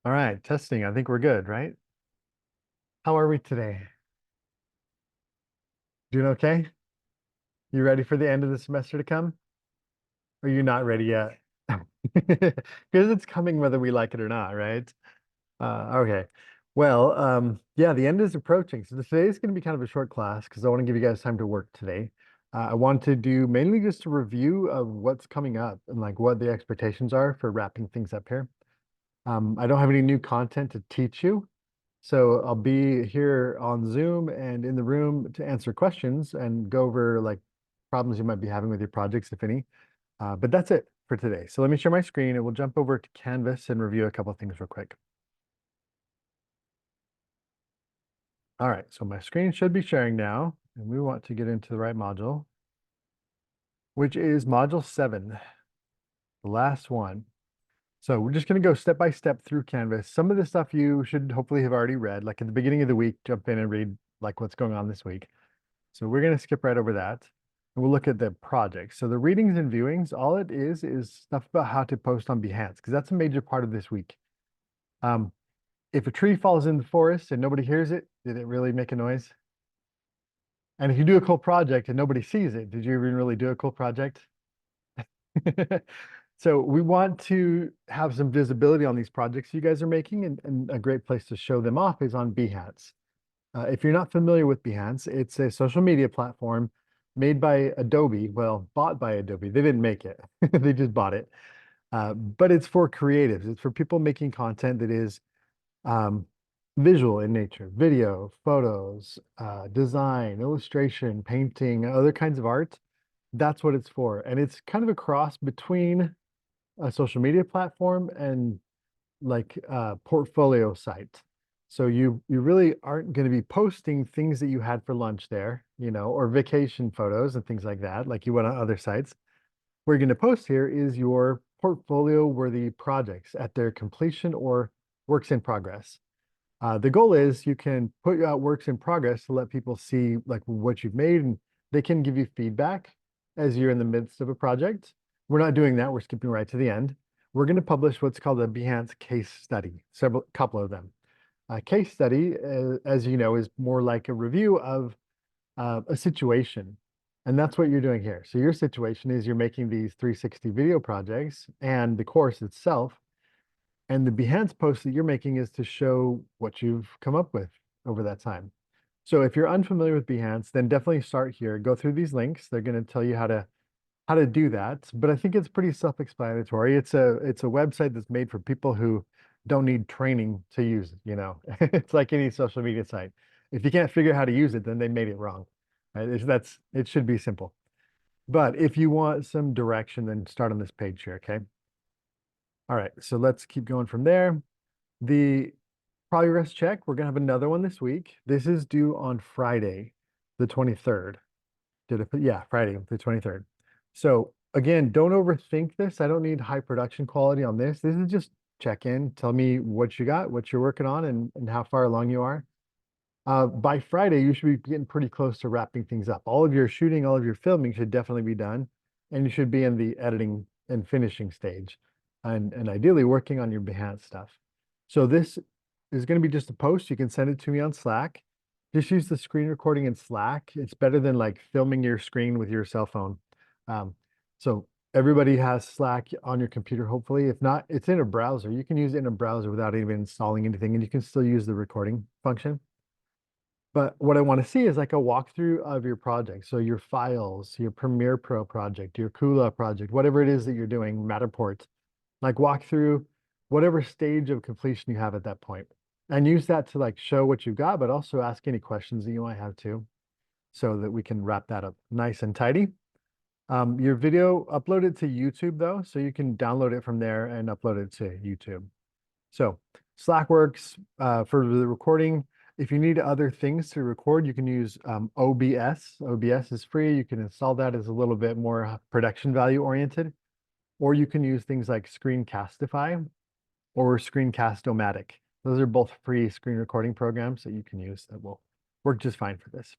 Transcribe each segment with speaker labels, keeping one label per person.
Speaker 1: All right, testing. I think we're good, right? How are we today? Doing okay? You ready for the end of the semester to come? Or are you not ready yet? Because it's coming whether we like it or not, right? Okay. Well, yeah, the end is approaching. So today is going to be kind of a short class because I want to give you guys time to work today. I want to do mainly just a review of what's coming up and like what the expectations are for wrapping things up here. I don't have any new content to teach you. So I'll be here on Zoom and in the room to answer questions and go over like problems you might be having with your projects, if any. But that's it for today. So let me share my screen and we'll jump over to Canvas and review a couple of things real quick. All right, so my screen should be sharing now, and we want to get into the right module, which is module 7, the last one. So we're just going to go step by step through Canvas. Some of the stuff you should hopefully have already read, like at the beginning of the week, jump in and read like what's going on this week. So we're going to skip right over that. And we'll look at the project. So the readings and viewings, all it is stuff about how to post on Behance, because that's a major part of this week. Um, if a tree falls in the forest and nobody hears it, did it really make a noise? And if you do a cool project and nobody sees it, did you even really do a cool project? So we want to have some visibility on these projects you guys are making, and a great place to show them off is on Behance. If you're not familiar with Behance, it's a social media platform made by Adobe, well, bought by Adobe. They didn't make it, they just bought it. But it's for creatives. It's for people making content that is um, visual in nature, video, photos, design, illustration, painting, other kinds of art. That's what it's for. And it's kind of a cross between a social media platform and like a portfolio site. So you really aren't going to be posting things that you had for lunch there, or vacation photos and things like that, like you would on other sites. What you're going to post here is your portfolio worthy projects at their completion or works in progress. The goal is you can put out works in progress to let people see like what you've made and they can give you feedback as you're in the midst of a project. We're not doing that. We're skipping right to the end. We're going to publish what's called a Behance case study, couple of them. A case study, as you know, is more like a review of a situation. And that's what you're doing here. So your situation is you're making these 360 video projects and the course itself, and the Behance post that you're making is to show what you've come up with over that time. So if you're unfamiliar with Behance, then definitely start here. Go through these links. They're going to tell you how to do that. But I think it's pretty self-explanatory. It's a website that's made for people who don't need training to use it. It's like any social media site. If you can't figure out how to use it, then they made it wrong. Right? It should be simple. But if you want some direction, then start on this page here, okay? All right, so let's keep going from there. The progress check, we're gonna have another one this week. This is due on Friday, the 23rd. Did it? Yeah, Friday, the 23rd. So again, don't overthink this. I don't need high production quality on this. This is just check in, tell me what you got, what you're working on, and how far along you are. By Friday, you should be getting pretty close to wrapping things up. All of your shooting, all of your filming should definitely be done, and you should be in the editing and finishing stage, and ideally working on your Behance stuff. So this is going to be just a post. You can send it to me on Slack. Just use the screen recording in Slack. It's better than like filming your screen with your cell phone. Um, so everybody has Slack on your computer, hopefully. If not, it's in a browser. You can use it in a browser without even installing anything, and you can still use the recording function. But what I want to see is like a walkthrough of your project. So your files, your Premiere Pro project, your Kula project, whatever it is that you're doing, Matterport, like walk through whatever stage of completion you have at that point. And use that to like show what you've got, but also ask any questions that you might have too, so that we can wrap that up nice and tidy. Your video, upload it to YouTube though, so you can download it from there and upload it to YouTube. So Slack works for the recording. If you need other things to record, you can use OBS. OBS is free. You can install that as a little bit more production value oriented, or you can use things like Screencastify or Screencast-O-Matic. Those are both free screen recording programs that you can use that will work just fine for this.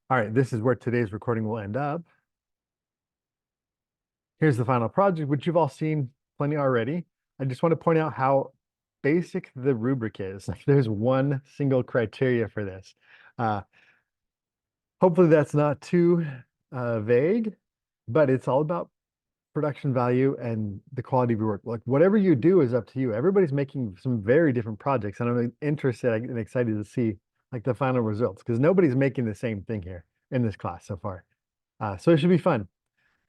Speaker 1: All right, this is where today's recording will end up. Here's the final project, which you've all seen plenty already. I just want to point out how basic the rubric is. Like there's one single criteria for this. Uh, Hopefully that's not too vague, but it's all about production value and the quality of your work. Like whatever you do is up to you. Everybody's making some very different projects, and I'm interested and excited to see like the final results because nobody's making the same thing here in this class so far. So it should be fun.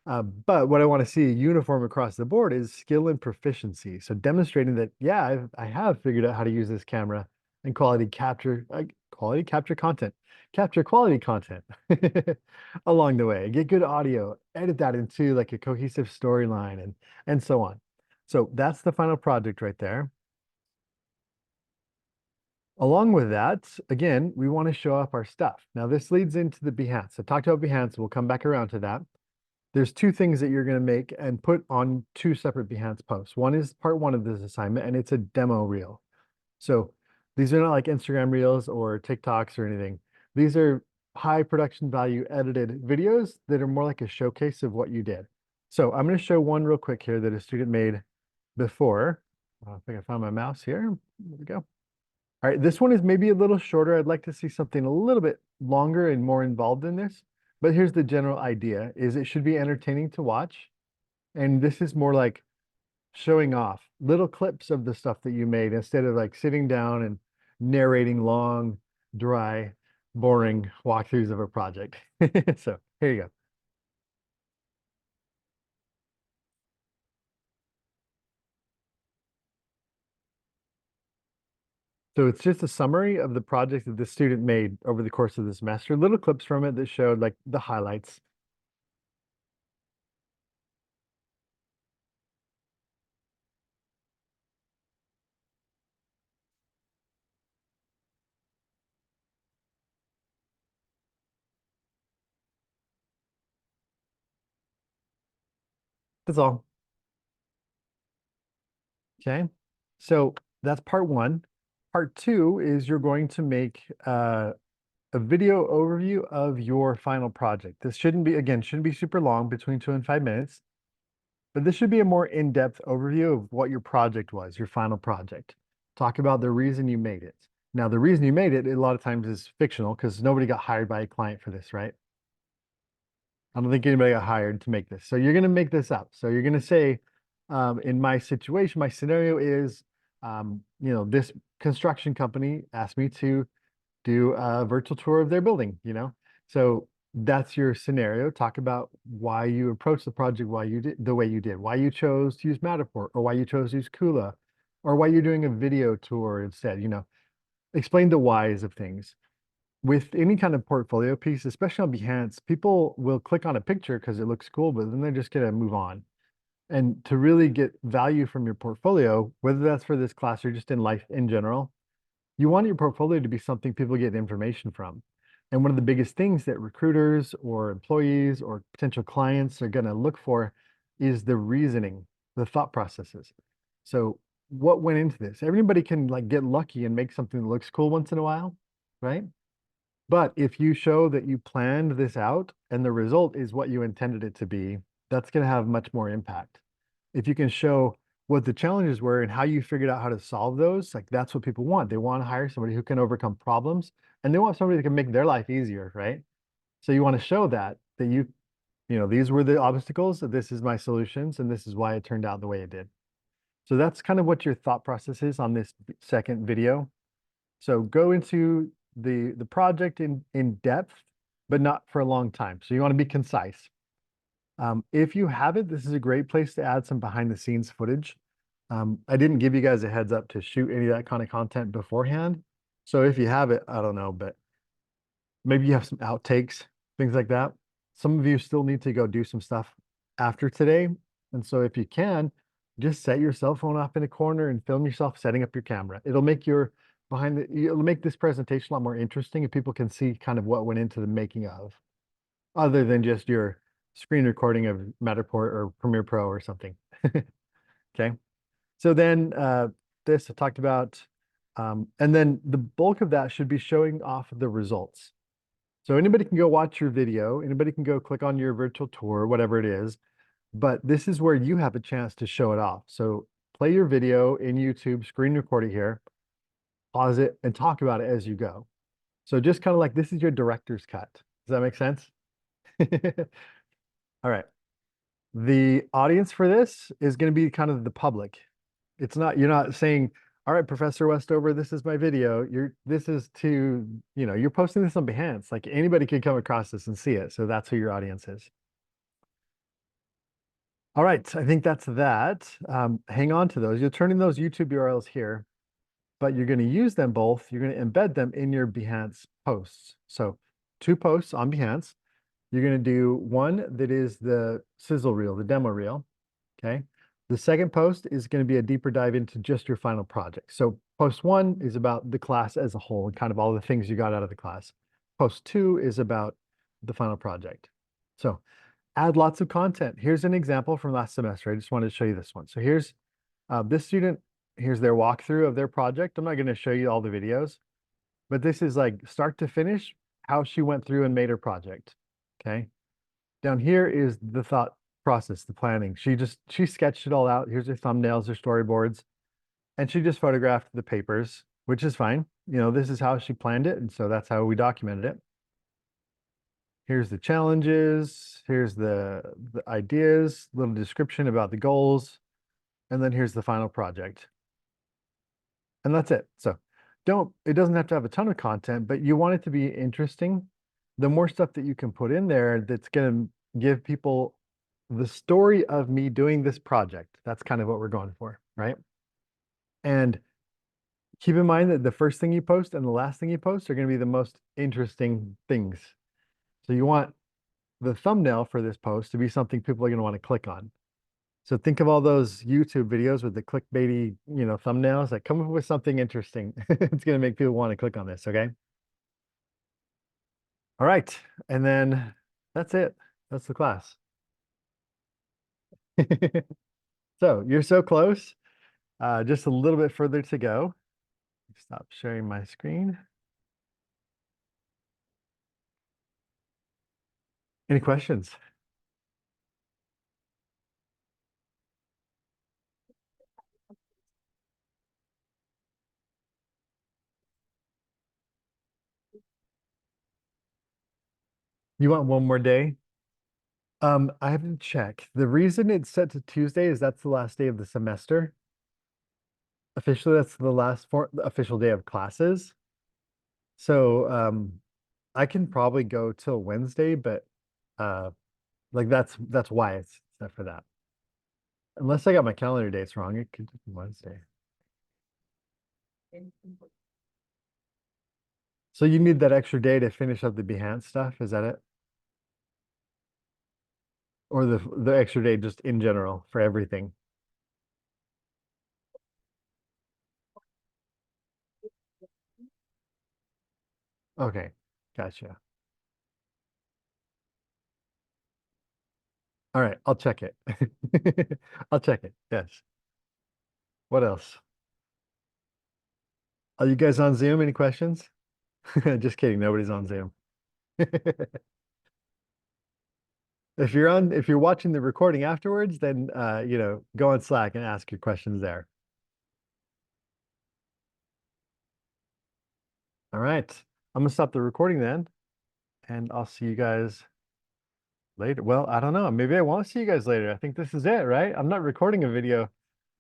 Speaker 1: But what I want to see uniform across the board is skill and proficiency. So demonstrating that, yeah, I have figured out how to use this camera and quality capture content, capture quality content along the way, get good audio, edit that into like a cohesive storyline and so on. So that's the final project right there. Along with that, again, we want to show off our stuff. Now this leads into the Behance. I talked about Behance, we'll come back around to that. There's two things that you're going to make and put on two separate Behance posts. One is part one of this assignment, and it's a demo reel. So these are not like Instagram reels or TikToks or anything. These are high production value edited videos that are more like a showcase of what you did. So I'm going to show one real quick here that a student made before. I think I found my mouse here. There we go. All right, this one is maybe a little shorter. I'd like to see something a little bit longer and more involved in this. But here's the general idea is it should be entertaining to watch. And this is more like showing off little clips of the stuff that you made instead of like sitting down and narrating long, dry, boring walkthroughs of a project. So here you go. So it's just a summary of the project that the student made over the course of the semester, little clips from it that showed like the highlights. That's all. Okay. So that's part one. Part two is you're going to make a video overview of your final project. This shouldn't be, again, shouldn't be super long, between 2 and 5 minutes, but this should be a more in-depth overview of what your project was, your final project. Talk about the reason you made it. Now, the reason you made it a lot of times is fictional because nobody got hired by a client for this, right? I don't think anybody got hired to make this. So you're going to make this up. So you're going to say, in my situation, my scenario is, this construction company asked me to do a virtual tour of their building. So that's your scenario. Talk about why you approached the project, why you did the way you did, why you chose to use Matterport, or why you chose to use Kula, or why you're doing a video tour instead. Explain the whys of things. With any kind of portfolio piece, especially on Behance, people will click on a picture because it looks cool, but then they're just gonna move on. And to really get value from your portfolio, whether that's for this class or just in life in general, you want your portfolio to be something people get information from. And one of the biggest things that recruiters or employees or potential clients are going to look for is the reasoning, the thought processes. So what went into this? Everybody can like get lucky and make something that looks cool once in a while, right? But if you show that you planned this out and the result is what you intended it to be, that's going to have much more impact. If you can show what the challenges were and how you figured out how to solve those, like that's what people want. They want to hire somebody who can overcome problems and they want somebody that can make their life easier, right? So you want to show that these were the obstacles, that this is my solutions, and this is why it turned out the way it did. So that's kind of what your thought process is on this second video. So go into the project in depth, but not for a long time. So you want to be concise. If you have it, this is a great place to add some behind the scenes footage. I didn't give you guys a heads up to shoot any of that kind of content beforehand. So if you have it, I don't know, but maybe you have some outtakes, things like that. Some of you still need to go do some stuff after today. And so if you can, just set your cell phone off in a corner and film yourself setting up your camera. It'll make it'll make this presentation a lot more interesting if people can see kind of what went into the making of, other than just your screen recording of Matterport or Premiere Pro or something. Okay. So then this I talked about, and then the bulk of that should be showing off the results. So anybody can go watch your video, anybody can go click on your virtual tour, whatever it is, but this is where you have a chance to show it off. So play your video in YouTube, screen record it here, pause it, and talk about it as you go. So just kind of like this is your director's cut. Does that make sense? All right. The audience for this is going to be kind of the public. It's not, you're not saying, all right, Professor Westover, this is my video. This is to, you're posting this on Behance. Like anybody could come across this and see it. So that's who your audience is. All right, I think that's that. Hang on to those. You're turning those YouTube URLs here, but you're going to use them both. You're going to embed them in your Behance posts. So 2 posts on Behance. You're going to do one that is the sizzle reel, the demo reel. Okay. The second post is going to be a deeper dive into just your final project. So post 1 is about the class as a whole and kind of all the things you got out of the class. Post 2 is about the final project. So add lots of content. Here's an example from last semester. I just wanted to show you this one. So here's this student, here's their walkthrough of their project. I'm not going to show you all the videos, but this is like start to finish, how she went through and made her project. Okay. Down here is the thought process, the planning. She sketched it all out. Here's her thumbnails, her storyboards, and she just photographed the papers, which is fine. This is how she planned it. And so that's how we documented it. Here's the challenges. Here's the ideas, little description about the goals. And then here's the final project. And that's it. So it doesn't have to have a ton of content, but you want it to be interesting. The more stuff that you can put in there that's going to give people the story of me doing this project. That's kind of what we're going for, right? And keep in mind that the first thing you post and the last thing you post are going to be the most interesting things. So you want the thumbnail for this post to be something people are going to want to click on. So think of all those YouTube videos with the clickbaity, thumbnails. Like come up with something interesting. It's going to make people want to click on this, okay? All right. And then that's it. That's the class. So you're so close. Just a little bit further to go. Stop sharing my screen. Any questions? You want one more day? I have to check. The reason it's set to Tuesday is that's the last day of the semester. Officially, that's the last official day of classes. So I can probably go till Wednesday, but like that's why it's set for that. Unless I got my calendar dates wrong, it could be Wednesday. So you need that extra day to finish up the Behance stuff, is that it? Or the extra day just in general for everything? Okay, gotcha. All right, I'll check it. I'll check it. Yes. What else? Are you guys on Zoom? Any questions? Just kidding. Nobody's on Zoom. If you're watching the recording afterwards, then go on Slack and ask your questions there. All right. I'm gonna stop the recording then, and I'll see you guys later. Well, I don't know. Maybe I won't see you guys later. I think this is it, right? I'm not recording a video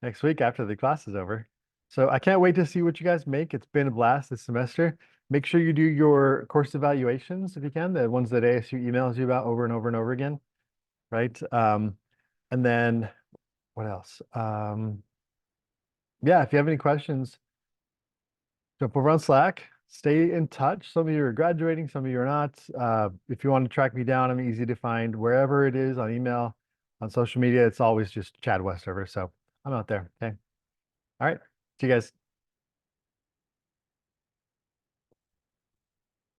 Speaker 1: next week after the class is over. So I can't wait to see what you guys make. It's been a blast this semester. Make sure you do your course evaluations if you can, the ones that ASU emails you about over and over and over again, right? And then what else? Yeah, if you have any questions, jump over on Slack, stay in touch. Some of you are graduating, some of you are not. If you want to track me down, I'm easy to find wherever it is on email, on social media. It's always just Chad Westover. So I'm out there. Okay. All right. See you guys.